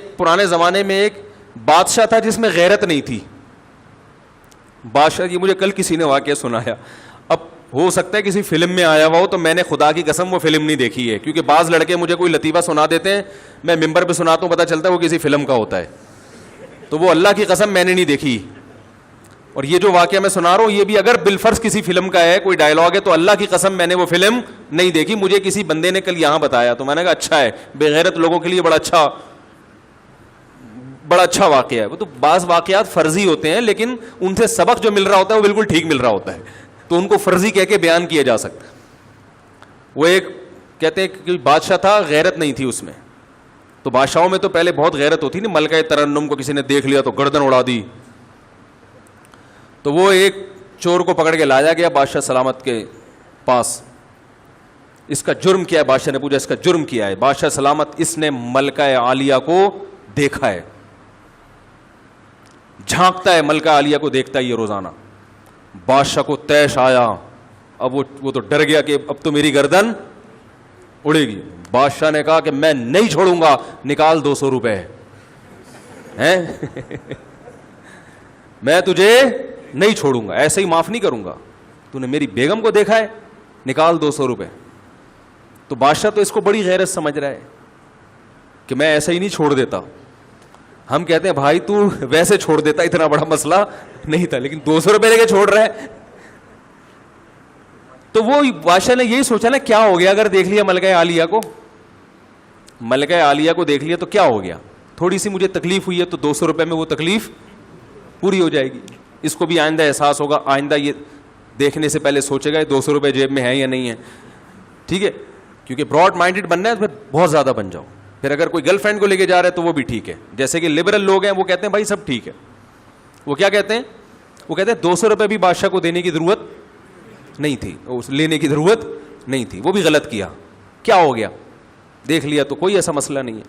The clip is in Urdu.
پرانے زمانے میں ایک بادشاہ تھا جس میں غیرت نہیں تھی. بادشاہ یہ مجھے کل کسی نے واقعہ سنایا, اب ہو سکتا ہے کسی فلم میں آیا ہوا ہو, تو میں نے خدا کی قسم وہ فلم نہیں دیکھی ہے, کیونکہ بعض لڑکے مجھے کوئی لطیفہ سنا دیتے ہیں, میں ممبر پہ سناتا ہوں, پتہ چلتا ہے وہ کسی فلم کا ہوتا ہے. تو وہ اللہ کی قسم میں نے نہیں دیکھی. اور یہ جو واقعہ میں سنا رہا ہوں یہ بھی اگر بالفرض کسی فلم کا ہے, کوئی ڈائلاگ ہے, تو اللہ کی قسم میں نے وہ فلم نہیں دیکھی. مجھے کسی بندے نے کل یہاں بتایا تو میں نے کہا اچھا ہے, بے غیرت لوگوں کے لیے بڑا اچھا واقعہ ہے. وہ تو بعض واقعات فرضی ہوتے ہیں لیکن ان سے سبق جو مل رہا ہوتا ہے وہ بالکل ٹھیک مل رہا ہوتا ہے, تو ان کو فرضی کہہ کے بیان کیا جا سکتا ہے. وہ ایک کہتے ہیں کہ بادشاہ تھا, غیرت نہیں تھی اس میں. تو بادشاہوں میں تو پہلے بہت غیرت ہوتی نا, ملکہ ترنم کو کسی نے دیکھ لیا تو گردن اڑا دی. تو وہ ایک چور کو پکڑ کے لایا گیا بادشاہ سلامت کے پاس. اس کا جرم کیا ہے؟ بادشاہ نے پوچھا اس کا جرم کیا ہے؟ بادشاہ سلامت, اس نے ملکہ عالیہ کو دیکھا ہے, جھانکتا ہے ملکہ عالیہ کو, دیکھتا ہے یہ روزانہ. بادشاہ کو طیش آیا, اب وہ تو ڈر گیا کہ اب تو میری گردن اڑے گی. بادشاہ نے کہا کہ میں نہیں چھوڑوں گا, نکال 200 روپے ہیں میں تجھے نہیں چھوڑوں گا, ایسے ہی معاف نہیں کروں گا, تو نے میری بیگم کو دیکھا ہے, نکال 200 روپے. تو بادشاہ تو اس کو بڑی غیرت سمجھ رہا ہے کہ میں ایسے ہی نہیں چھوڑ دیتا. ہم کہتے ہیں بھائی تو ویسے چھوڑ دیتا, اتنا بڑا مسئلہ نہیں تھا, لیکن 200 روپے لے کے چھوڑ رہا ہے. تو وہ بادشاہ نے یہی سوچا نا, کیا ہو گیا اگر دیکھ لیا ملکہ عالیہ کو, ملکہ عالیہ کو دیکھ لیا تو کیا ہو گیا, تھوڑی سی مجھے تکلیف ہوئی ہے تو 200 روپے میں وہ تکلیف پوری ہو جائے گی. اس کو بھی آئندہ احساس ہوگا, آئندہ یہ دیکھنے سے پہلے سوچے گا 200 روپے جیب میں ہے یا نہیں ہے. ٹھیک ہے, کیونکہ براڈ مائنڈیڈ بننا ہے تو پھر بہت زیادہ بن جاؤ. پھر اگر کوئی گرل فرینڈ کو لے کے جا رہا ہے تو وہ بھی ٹھیک ہے. جیسے کہ لبرل لوگ ہیں وہ کہتے ہیں بھائی سب ٹھیک ہے, وہ کیا کہتے ہیں, وہ کہتے ہیں 200 روپے بھی بادشاہ کو دینے کی ضرورت نہیں تھی, لینے کی ضرورت نہیں تھی, وہ بھی غلط کیا, کیا ہو گیا, دیکھ لیا تو کوئی ایسا مسئلہ نہیں ہے.